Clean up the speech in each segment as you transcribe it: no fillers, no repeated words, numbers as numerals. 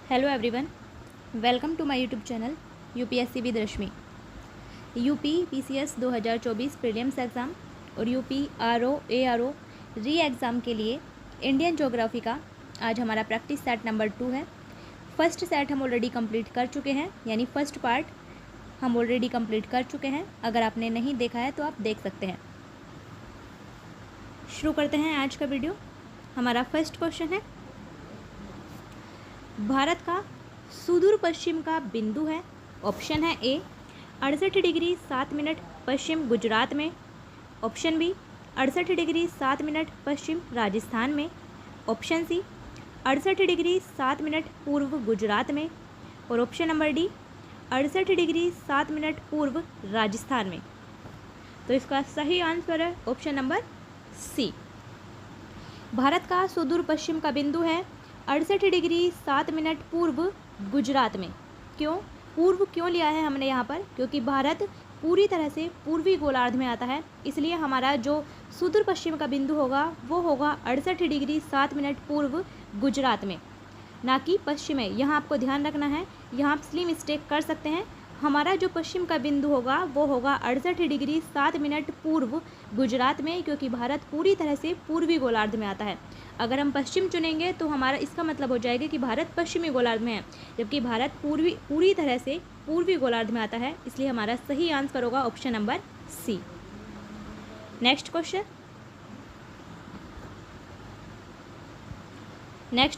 Hello everyone, welcome to my YouTube channel UPSC with Rashmi. UP PCS 2024 prelims exam और UP RO ARO re exam के लिए Indian geography का आज हमारा practice set number 2 है। First set हम already complete कर चुके हैं, यानी फर्स्ट पार्ट हम ऑलरेडी कंप्लीट कर चुके हैं। अगर आपने नहीं देखा है तो आप देख सकते हैं। शुरू करते हैं आज का वीडियो। हमारा फर्स्ट क्वेश्चन है, भारत का सुदूर पश्चिम का बिंदु है। ऑप्शन है ए 68 डिग्री 7 मिनट पश्चिम गुजरात में, ऑप्शन बी 68 डिग्री 7 मिनट पश्चिम राजस्थान में, ऑप्शन सी 68 डिग्री 7 मिनट पूर्व गुजरात में, और option number D 68 degree 7 minute पूर्व राजस्थान में। तो इसका सही आंसर है ऑप्शन नंबर सी। भारत का सुदूर पश्चिम का बिंदु है 68 डिग्री 7 मिनट पूर्व गुजरात में। क्यों पूर्व क्यों लिया है हमने यहाँ पर? क्योंकि भारत पूरी तरह से पूर्वी गोलार्ध में आता है, इसलिए हमारा जो सुदूर पश्चिम का बिंदु होगा वो होगा 68 डिग्री 7 मिनट पूर्व गुजरात में, ना कि पश्चिम में। यहाँ आपको ध्यान रखना है, यहाँ आप स्ली मिस्टेक कर सकते हैं। हमारा जो पश्चिम का बिंदु होगा वो होगा 68 डिग्री 7 मिनट पूर्व गुजरात में, क्योंकि भारत पूरी तरह से पूर्वी गोलार्ध में आता है। अगर हम पश्चिम चुनेंगे तो हमारा इसका मतलब हो जाएगा कि भारत पश्चिमी गोलार्ध में है, जबकि भारत पूरी तरह से पूर्वी गोलार्ध में आता है, इसलिए हमारा सही आंसर होगा option number C. Next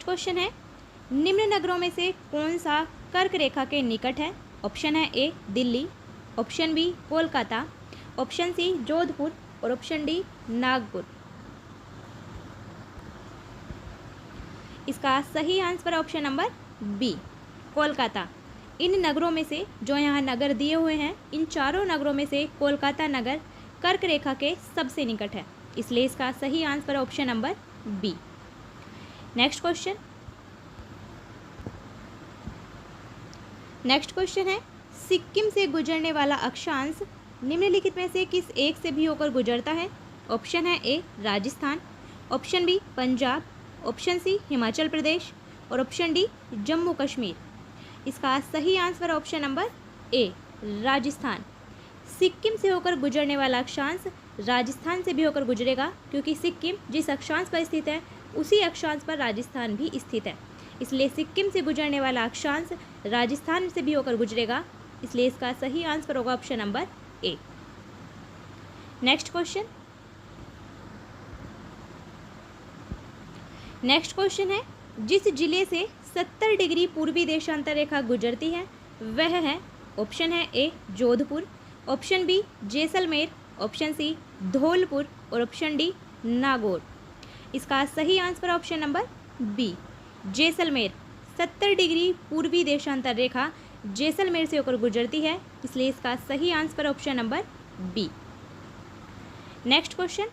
question है, निम्न नगरों में से कौन सा कर्क रेखा के निकट है? ऑप्शन है A Delhi, option B Kolkata, option C Jodhpur, और ऑप्शन डी नागपुर। इसका सही answer option number B Kolkata. इन नगरों में से जो यहाँ नगर दिए हुए हैं, इन चारों नगरों में से कोलकाता नगर कर्क रेखा के सबसे निकट है, इसलिए इसका सही answer option number B. Next question है, सिक्किम से गुजरने वाला अक्षांश निम्नलिखित में से किस एक से भी होकर गुजरता है? ऑप्शन है A Rajasthan, option B Punjab, option C Himachal Pradesh, और ऑप्शन डी जम्मू कश्मीर। इसका सही answer option number A Rajasthan. Sikkim से होकर गुजरने वाला अक्षांश राजस्थान से भी होकर गुजरेगा, क्योंकि सिक्किम जिस अक्षांश पर स्थित है उसी अक्षांश पर राजस्थान भी स्थित है, इसलिए सिक्किम से गुजरने वाला अक्षांश राजस्थान से भी होकर गुजरेगा, इसलिए इसका सही आंसर होगा ऑप्शन नंबर ए। नेक्स्ट क्वेश्चन है, जिस जिले से 70 डिग्री पूर्वी देशांतर रेखा गुजरती है वह है? ऑप्शन है A Jodhpur, option B Jaisalmer, option C Dholpur, और ऑप्शन डी नागौर। इसका सही answer option number B Jaisalmer. 70 degree पूर्वी देशांतर रेखा जैसलमेर से होकर गुजरती है, इसलिए इसका सही answer option number B. Next question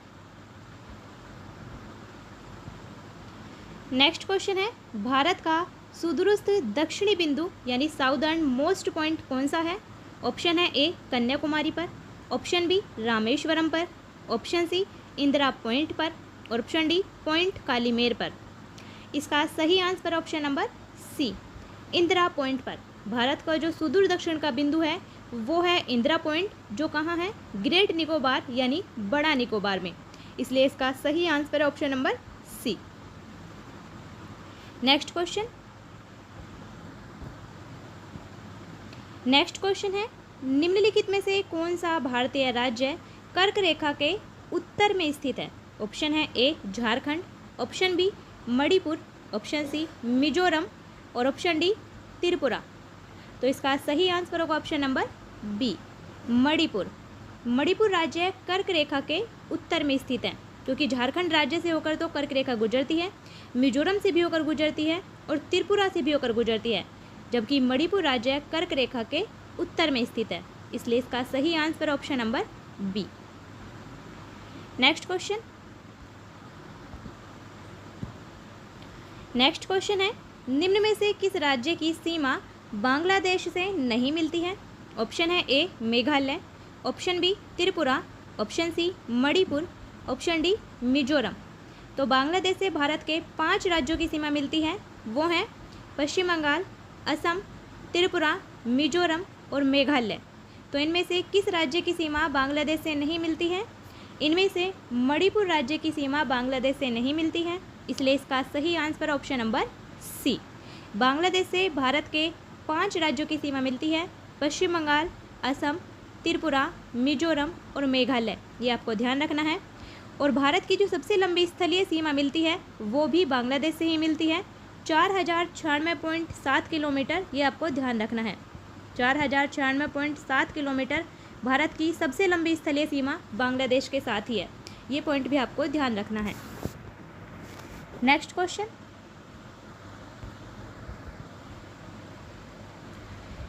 है, भारत का सुदूरस्थ दक्षिणी बिंदु यानी साउदर्न मोस्ट पॉइंट कौन सा है? ऑप्शन है ए कन्याकुमारी पर, ऑप्शन बी रामेश्वरम पर, ऑप्शन सी इंदिरा पॉइंट पर, और ऑप्शन डी पॉइंट कालीमेर पर। इसका सही answer option number C Indira point पर। भारत का जो सुदूर दक्षिण का बिंदु है वो है इंदिरा पॉइंट, जो कहाँ है? ग्रेट निकोबार यानी बड़ा निकोबार में, इसलिए इसका सही आंसर है option number C. Next question है, निम्नलिखित में से कौन सा भारतीय राज्य कर्क रेखा के उत्तर में स्थित है? ऑप्शन है A Jharkhand, option B Manipur, option C Mizoram, और ऑप्शन डी त्रिपुरा। तो इसका सही आंसर होगा option number B Manipur. Manipur राज्य कर्क रेखा के उत्तर में स्थित है, क्योंकि झारखंड राज्य से होकर तो कर्क रेखा गुजरती है, मिजोरम से भी होकर गुजरती है, और त्रिपुरा से भी होकर गुजरती है, जबकि मणिपुर राज्य कर्क रेखा के उत्तर में स्थित है, इसलिए इसका सही answer option number B. Next question है, निम्न में से किस राज्य की सीमा बांग्लादेश से नहीं मिलती है? ऑप्शन है A Meghalaya, option B Tripura, option C Manipur, option D Mizoram. तो बांग्लादेश से भारत के 5 राज्यों की सीमा मिलती है, वो हैं पश्चिम बंगाल, असम, त्रिपुरा, मिजोरम और मेघालय। तो इनमें से किस राज्य की सीमा बांग्लादेश से नहीं मिलती है? इनमें से मणिपुर राज्य की सीमा बांग्लादेश से नहीं मिलती है, इसलिए इसका सही answer option number C. Bangladesh से भारत के 5 राज्यों की सीमा मिलती है, पश्चिम बंगाल, असम, त्रिपुरा, मिजोरम और मेघालय। ये आपको ध्यान रखना है। और भारत की जो सबसे लंबी स्थलीय सीमा मिलती है वो भी बांग्लादेश से ही मिलती है, 4096.7 किलोमीटर। ये आपको ध्यान रखना है, 4096.7 किलोमीटर भारत की सबसे लंबी स्थलीय सीमा बांग्लादेश के साथ ही है। ये पॉइंट भी आपको ध्यान रखना है। Next question.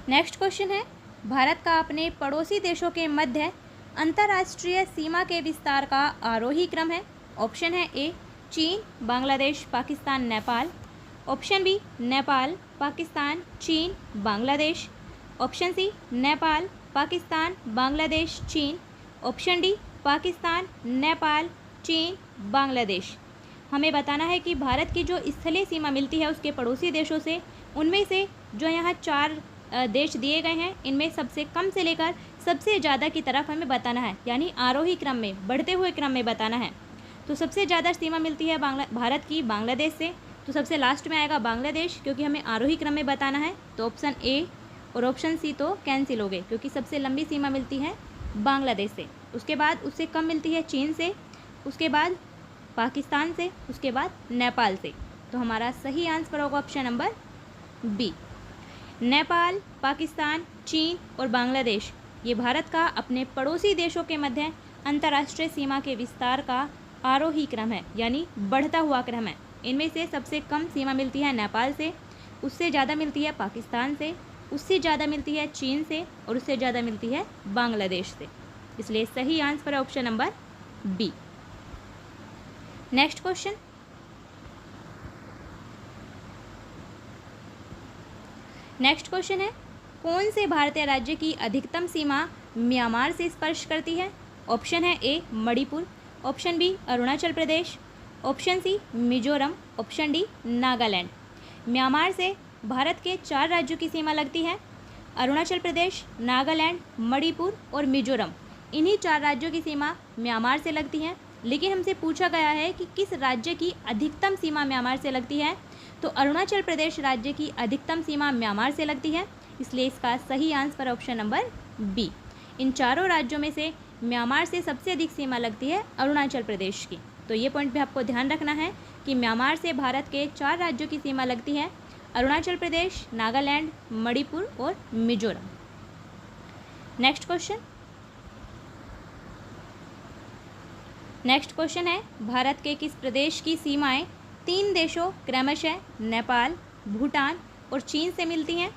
नेक्स्ट क्वेश्चन है, भारत का अपने पड़ोसी देशों के मध्य अंतर्राष्ट्रीय सीमा के विस्तार का आरोही क्रम है। ऑप्शन है ए चीन, बांग्लादेश, पाकिस्तान, नेपाल। ऑप्शन बी नेपाल, पाकिस्तान, चीन, बांग्लादेश। ऑप्शन सी नेपाल, पाकिस्तान, बांग्लादेश, चीन। ऑप्शन डी पाकिस्तान, नेपाल, चीन, बांग्लादेश। हमें बताना है कि भारत की जो स्थलीय सीमा मिलती है उसके पड़ोसी देशों से, उनमें से जो यहाँ 4 देश दिए गए हैं, इनमें सबसे कम से लेकर सबसे ज़्यादा की तरफ हमें बताना है, यानी आरोही क्रम में, बढ़ते हुए क्रम में बताना है। तो सबसे ज़्यादा सीमा मिलती है भारत की बांग्लादेश से, तो सबसे लास्ट में आएगा बांग्लादेश, क्योंकि हमें आरोही क्रम में बताना है। तो ऑप्शन ए और ऑप्शन सी तो कैंसिल हो गए, क्योंकि सबसे लंबी सीमा मिलती है बांग्लादेश से, उसके बाद उससे कम मिलती है चीन से, उसके बाद पाकिस्तान से, उसके बाद नेपाल से। तो हमारा सही आंसर होगा option number B. Nepal, Pakistan, चीन और बांग्लादेश ये भारत का अपने पड़ोसी देशों के मध्य अंतर्राष्ट्रीय सीमा के विस्तार का आरोही क्रम है, यानी बढ़ता हुआ क्रम है। इनमें से सबसे कम सीमा मिलती है नेपाल से, उससे ज़्यादा मिलती है पाकिस्तान से, उससे ज़्यादा मिलती है चीन से और उससे ज़्यादा मिलती है बांग्लादेश से। इसलिए सही आंसर है option number B. Next question. Next question है, कौन से भारतीय राज्य की अधिकतम सीमा म्यांमार से स्पर्श करती है? ऑप्शन है A Manipur, option B Arunachal Pradesh, option C Mizoram, option D Nagaland. Myanmar से भारत के 4 राज्यों की सीमा लगती है, अरुणाचल प्रदेश, नागालैंड, मणिपुर और मिजोरम। इन्हीं 4 राज्यों की सीमा म्यांमार से लगती है। लेकिन हमसे पूछा गया है कि किस राज्य की अधिकतम सीमा म्यांमार से लगती है, तो अरुणाचल प्रदेश राज्य की अधिकतम सीमा म्यांमार से लगती है, इसलिए इसका सही आंसर ऑप्शन नंबर बी। इन चारों राज्यों में से म्यांमार से सबसे अधिक सीमा लगती है अरुणाचल प्रदेश की। तो ये पॉइंट भी आपको ध्यान रखना है कि म्यांमार से भारत के 4 राज्यों की सीमा लगती है, अरुणाचल प्रदेश, नागालैंड, मणिपुर और Mizoram. Next question. Next question है, भारत के किस प्रदेश की सीमाएं 3 देशों क्रमशः नेपाल, भूटान और चीन से मिलती हैं?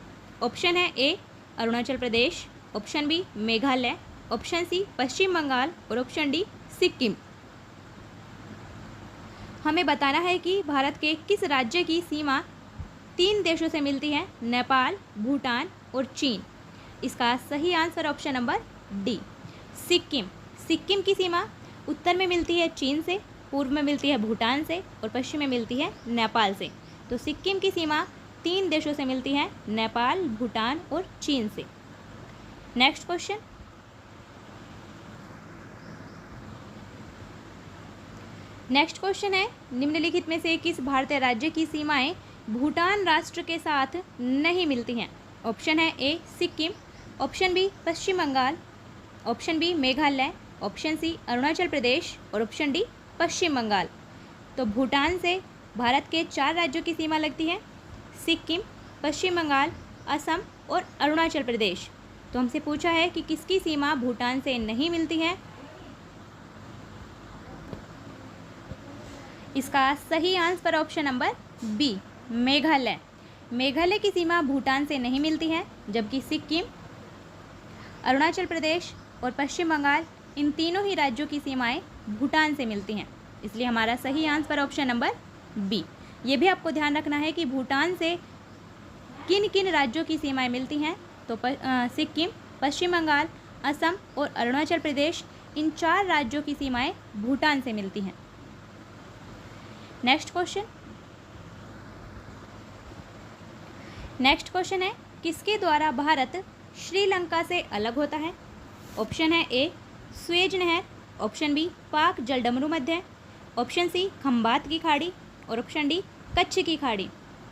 ऑप्शन है A Arunachal Pradesh, option B Meghalaya, option C Paschim Bangal और ऑप्शन डी सिक्किम। हमें बताना है कि भारत के किस राज्य की सीमा 3 देशों से मिलती है, नेपाल, भूटान और चीन। इसका सही answer option number D Sikkim. Sikkim की सीमा उत्तर में मिलती है चीन से, पूर्व में मिलती है भूटान से और पश्चिम में मिलती है नेपाल से। तो सिक्किम की सीमा 3 देशों से मिलती है, नेपाल, भूटान और चीन से। Next question. नेक्स्ट क्वेश्चन है, निम्नलिखित में से किस भारतीय राज्य की सीमाएं भूटान राष्ट्र के साथ नहीं मिलती हैं? ऑप्शन है A Sikkim, option B Paschim Bangal, option B Meghalaya, option C Arunachal Pradesh और ऑप्शन डी पश्चिम बंगाल। तो भूटान से भारत के 4 राज्यों की सीमा लगती है, सिक्किम, पश्चिम बंगाल, असम और अरुणाचल प्रदेश। तो हमसे पूछा है कि किसकी सीमा भूटान से नहीं मिलती है। इसका सही answer option number B Meghalaya. Meghalaya की सीमा भूटान से नहीं मिलती है, जबकि सिक्किम, अरुणाचल प्रदेश और पश्चिम बंगाल इन तीनों ही राज्यों की सीमाएं भूटान से मिलती हैं। इसलिए हमारा सही आंसर ऑप्शन नंबर बी। ये भी आपको ध्यान रखना है कि भूटान से किन किन राज्यों की सीमाएं मिलती हैं। तो सिक्किम, पश्चिम बंगाल, असम और अरुणाचल प्रदेश इन 4 राज्यों की सीमाएं भूटान से मिलती हैं। Next question. नेक्स्ट क्वेश्चन है, किसके द्वारा भारत श्रीलंका से अलग होता है? ऑप्शन है ए स्वेज नहर, ऑप्शन बी पाक जलडमरू मध्य, ऑप्शन सी खंबात की खाड़ी और ऑप्शन डी कच्छ की खाड़ी।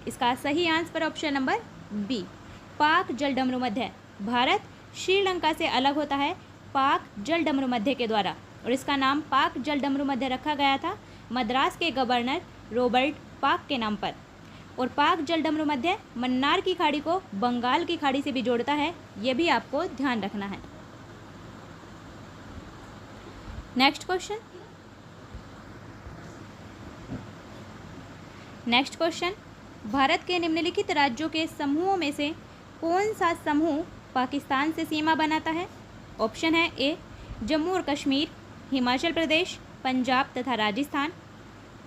इसका सही आंसर ऑप्शन नंबर बी पाक जलडमरू मध्य। भारत श्रीलंका से अलग होता है पाक जलडमरू मध्य के द्वारा, और इसका नाम पाक जलडमरू मध्य रखा गया था मद्रास के गवर्नर रॉबर्ट पाक के नाम पर। और पाक जलडमरू मध्य मन्नार की खाड़ी को बंगाल की खाड़ी से भी जोड़ता है, ये भी आपको ध्यान रखना है। नेक्स्ट क्वेश्चन, भारत के निम्नलिखित राज्यों के समूहों में से कौन सा समूह पाकिस्तान से सीमा बनाता है? ऑप्शन है ए जम्मू और कश्मीर, हिमाचल प्रदेश, पंजाब तथा राजस्थान,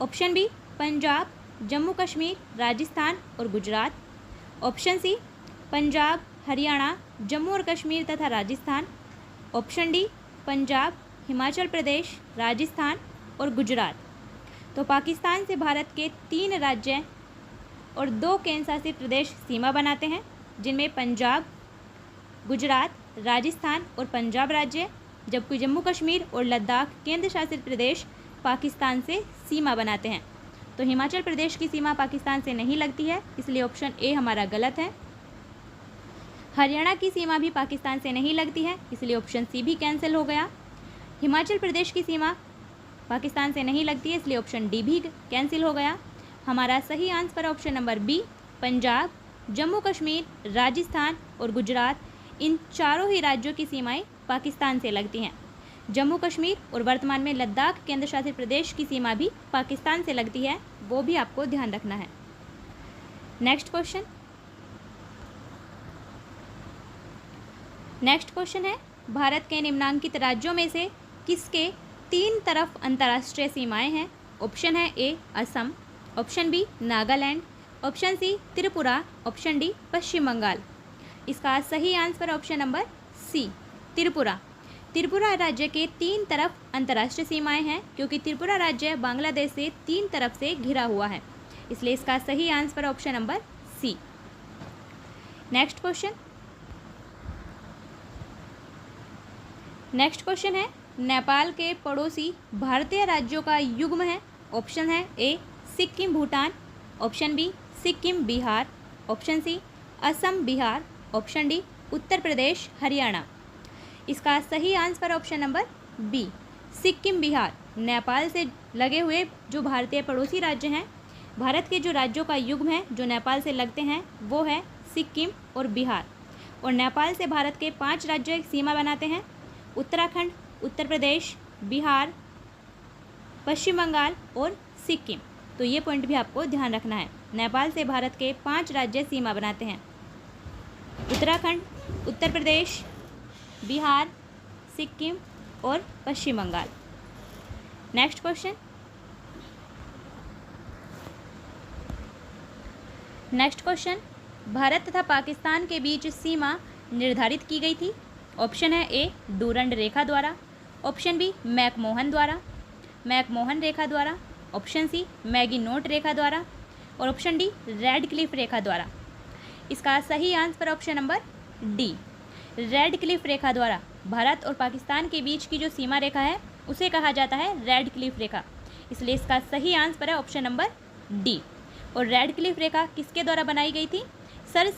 ऑप्शन बी पंजाब, जम्मू कश्मीर, राजस्थान और गुजरात, ऑप्शन सी पंजाब, हरियाणा, जम्मू और कश्मीर तथा राजस्थान, ऑप्शन डी पंजाब, हिमाचल प्रदेश, राजस्थान और गुजरात। तो पाकिस्तान से भारत के 3 राज्य और 2 केंद्र शासित प्रदेश सीमा बनाते हैं, जिनमें पंजाब, गुजरात, राजस्थान और पंजाब राज्य, जबकि जम्मू कश्मीर और लद्दाख केंद्र शासित प्रदेश पाकिस्तान से सीमा बनाते हैं। तो हिमाचल प्रदेश की सीमा पाकिस्तान से नहीं लगती है, इसलिए ऑप्शन ए हमारा गलत है। हरियाणा की सीमा भी पाकिस्तान से नहीं लगती है, इसलिए ऑप्शन सी भी कैंसिल हो गया। हिमाचल प्रदेश की सीमा पाकिस्तान से नहीं लगती है, इसलिए ऑप्शन डी भी कैंसिल हो गया। हमारा सही answer option number B Punjab, Jammu Kashmir, Rajasthan और गुजरात, इन चारों ही राज्यों की सीमाएं पाकिस्तान से लगती हैं। जम्मू कश्मीर और वर्तमान में लद्दाख केंद्र शासित प्रदेश की सीमा भी पाकिस्तान से लगती है, वो भी आपको ध्यान रखना है। नेक्स्ट क्वेश्चन है, भारत के निम्नांकित राज्यों में से किसके 3 तरफ अंतर्राष्ट्रीय सीमाएं हैं? ऑप्शन है A Assam, option B Nagaland, option C Tripura, option D Paschim Bangal. इसका सही answer option number C Tripura. Tripura राज्य के 3 तरफ अंतर्राष्ट्रीय सीमाएं हैं, क्योंकि त्रिपुरा राज्य बांग्लादेश से 3 तरफ से घिरा हुआ है, इसलिए इसका सही answer option number C. Next question है, नेपाल के पड़ोसी भारतीय राज्यों का युग्म है। ऑप्शन है A Sikkim Bhutan, option B Sikkim Bihar, option C Assam Bihar, option D Uttar Pradesh Haryana. इसका सही answer option number B Sikkim Bihar. Nepal से लगे हुए जो भारतीय पड़ोसी राज्य हैं, भारत के जो राज्यों का युग्म है जो नेपाल से लगते हैं, वो है सिक्किम और बिहार। और नेपाल से भारत के 5 राज्य सीमा बनाते हैं, उत्तराखंड, उत्तर प्रदेश, बिहार, पश्चिम बंगाल और सिक्किम। तो ये पॉइंट भी आपको ध्यान रखना है। नेपाल से भारत के 5 राज्य सीमा बनाते हैं, उत्तराखंड, उत्तर प्रदेश, बिहार, सिक्किम और पश्चिम बंगाल। नेक्स्ट क्वेश्चन, भारत तथा पाकिस्तान के बीच सीमा निर्धारित की गई थी। ऑप्शन है ए डूरंड रेखा द्वारा, ऑप्शन बी मैकमोहन रेखा द्वारा, ऑप्शन सी मैगिनोट रेखा द्वारा और ऑप्शन डी रेड क्लिफ रेखा द्वारा। इसका सही answer option number D Radcliffe रेखा द्वारा। भारत और पाकिस्तान के बीच की जो सीमा रेखा है उसे कहा जाता है रेड क्लिफ रेखा, इसलिए इसका सही आंसर है ऑप्शन नंबर डी। और रेड क्लिफ रेखा किसके द्वारा बनाई गई थी? सर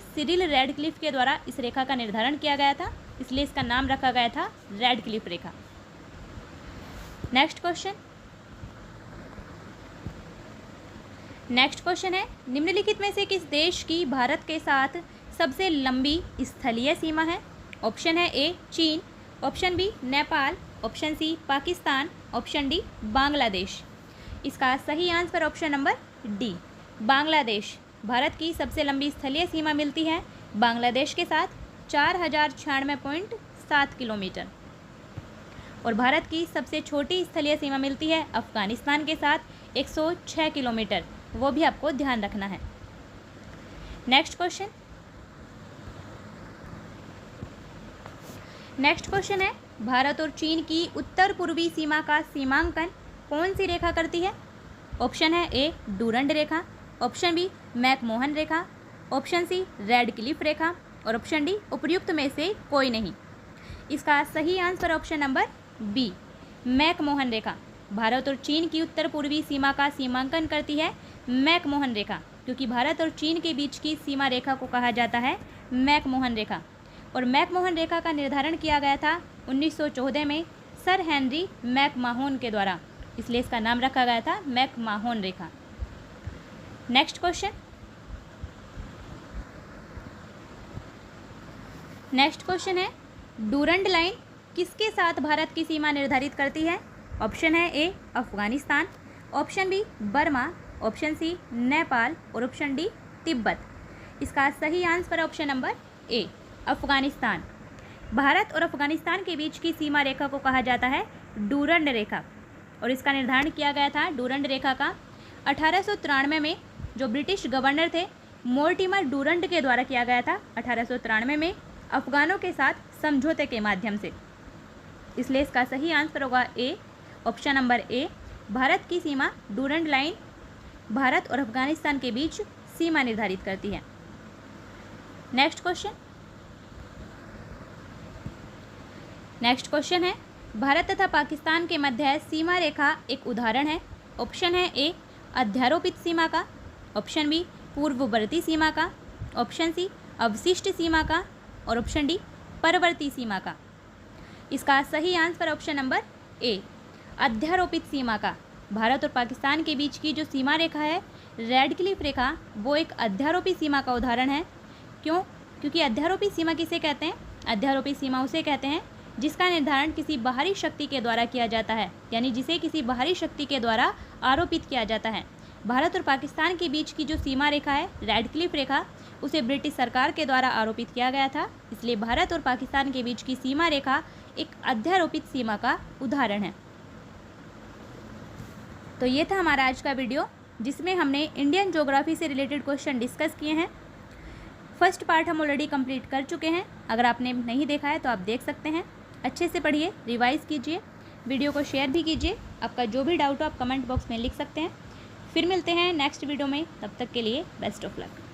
सिरिल रेडक्लिफ के द्वारा इस रेखा का निर्धारण किया गया था, इसलिए इसका नाम रखा गया था रेड क्लिफ रेखा। नेक्स्ट क्वेश्चन है, निम्नलिखित में से किस देश की भारत के साथ सबसे लंबी स्थलीय सीमा है? ऑप्शन है ए चीन, option B Nepal, option C Pakistan, option D Bangladesh. इसका सही answer option number D Bangladesh. Bharat की सबसे लंबी स्थलीय सीमा मिलती है बांग्लादेश के साथ 4096.7 किलोमीटर। और भारत की सबसे छोटी स्थलीय सीमा मिलती है अफगानिस्तान के साथ 106 किलोमीटर, वो भी आपको ध्यान रखना है। नेक्स्ट क्वेश्चन है, भारत और चीन की उत्तर पूर्वी सीमा का सीमांकन कौन सी रेखा करती है? ऑप्शन है ए डूरंड रेखा, ऑप्शन बी मैकमोहन रेखा, ऑप्शन सी रेड क्लिफ रेखा और ऑप्शन डी उपर्युक्त में से कोई नहीं। इसका सही answer option number B McMahon रेखा। भारत और चीन की उत्तर पूर्वी सीमा का सीमांकन करती है मैकमोहन रेखा, क्योंकि भारत और चीन के बीच की सीमा रेखा को कहा जाता है मैकमोहन रेखा। और मैकमोहन रेखा का निर्धारण किया गया था 1914 में सर हेनरी मैकमाहोन के द्वारा, इसलिए इसका नाम रखा गया था मैकमाहोन रेखा। नेक्स्ट क्वेश्चन है डूरंड लाइन किसके साथ भारत की सीमा निर्धारित करती है? ऑप्शन है A Afghanistan, option B Burma, option C Nepal और ऑप्शन डी तिब्बत। इसका सही answer option number A Afghanistan. Bharat और अफगानिस्तान के बीच की सीमा रेखा को कहा जाता है डूरंड रेखा और इसका निर्धारण किया गया था डूरंड रेखा का 1893 में जो ब्रिटिश गवर्नर थे मोर्टिमर डूरंड के द्वारा किया गया था 1893 में अफगानों के साथ समझौते के माध्यम से। इसलिए इसका सही आंसर होगा ए ऑप्शन नंबर ए। भारत की सीमा डूरंड लाइन भारत और अफगानिस्तान के बीच सीमा निर्धारित करती है। नेक्स्ट क्वेश्चन है भारत तथा पाकिस्तान के मध्य सीमा रेखा एक उदाहरण है। ऑप्शन है ए अध्यारोपित सीमा का, ऑप्शन बी पूर्ववर्ती सीमा का, ऑप्शन सी अवशिष्ट सीमा का और ऑप्शन डी परवर्ती सीमा का। इसका सही आंसर ऑप्शन नंबर ए अध्यारोपित सीमा का। भारत और पाकिस्तान के बीच की जो सीमा रेखा है रेड क्लिफ रेखा, वो एक अध्यारोपित सीमा का उदाहरण है। क्यों? क्योंकि अध्यारोपित सीमा किसे कहते हैं? अध्यारोपित सीमा उसे कहते हैं जिसका निर्धारण किसी बाहरी शक्ति के द्वारा किया जाता है, यानी जिसे किसी बाहरी शक्ति के द्वारा आरोपित किया जाता है। भारत और पाकिस्तान के बीच की जो सीमा रेखा है रेड क्लिफ रेखा, उसे ब्रिटिश सरकार के द्वारा आरोपित किया गया था, इसलिए भारत और पाकिस्तान के बीच की सीमा रेखा एक अध्यारोपित सीमा का उदाहरण है। तो ये था हमारा आज का वीडियो जिसमें हमने इंडियन ज्योग्राफी से रिलेटेड क्वेश्चन डिस्कस किए हैं। फर्स्ट पार्ट हम ऑलरेडी कंप्लीट कर चुके हैं, अगर आपने नहीं देखा है तो आप देख सकते हैं। अच्छे से पढ़िए, रिवाइज़ कीजिए, वीडियो को शेयर भी कीजिए। आपका जो भी डाउट हो आप कमेंट बॉक्स में लिख सकते हैं। फिर मिलते हैं नेक्स्ट वीडियो में, तब तक के लिए बेस्ट ऑफ लक।